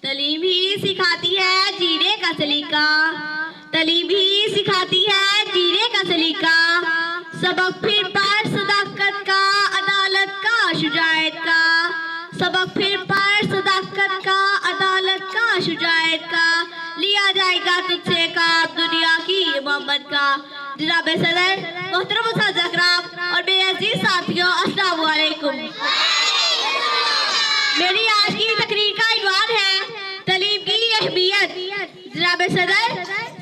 तालीम ही सिखाती है जीने का सलीका, तालीम ही सिखाती है जीने का सलीका। सबक फिर पर सदाकत का, अदालत का, शुजायत का। सबक फिर पर सदाकत का, अदालत का, शुजायत का। लिया जाएगा तुझसे काम दुनिया की मोहब्बत का। जनाब सदर, मोहतरम उस्ताद अकराम और मेरे अजीज साथियों, अस्सलाम वालेकुम। मेरी आज की तकरीर का इन्वान है तालीम की अहमियत। जनाब सदर,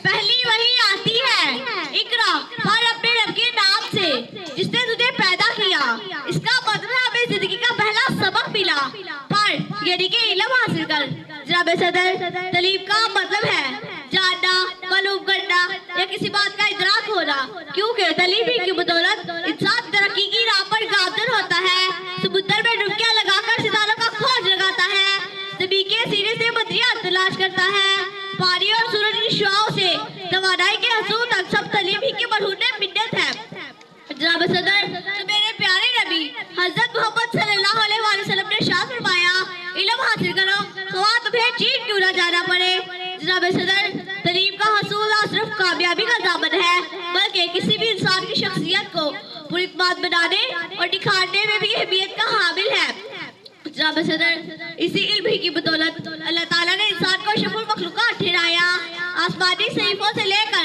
पहली वही आती है इकरा और अपने रब के नाम से जिसने तुझे पैदा किया। इसका मतलब हमें जिंदगी का पहला सबक मिला, पढ़ यानी कि इल्म हासिल कर। जनाब सदर, तालीम का मतलब है जानना, मालूम करना या किसी बात का इदराक होना, क्योंकि तालीम की बदौलत इंसान तरक्की की राह पर गामजन होता है। समुद्र में डुबकियां लगाकर सितारों का खोज लगाता है, ज़मीन के सीने से बदरियां तलाश करता है, पानी और सूरज की शुआओं से तवानाई के हसूल तक सब तालीम ही की मरहून मिन्नत है। जनाब सदर, तो मेरे प्यारे नबी हजरत मोहम्मद सल्लल्लाहु अलैहि वसल्लम ने शाह फरमाया, इल्म हासिल करो तो तुम्हें चीन क्यों ना जाना पड़े। जनाब सदर, तालीम का हसूल ना सिर्फ कामयाबी का दामन है, बल्कि किसी भी इंसान की शख्सियत को पुरइत्मीनान बनाने और निखारने में भी अहमियत का हामिल है। जनाब सदर, इसी इल्म की बदौलत अल्लाह ताला ने इंसान को शफुल मखलूकात ठहराया। आसमानी सहीफों से लेकर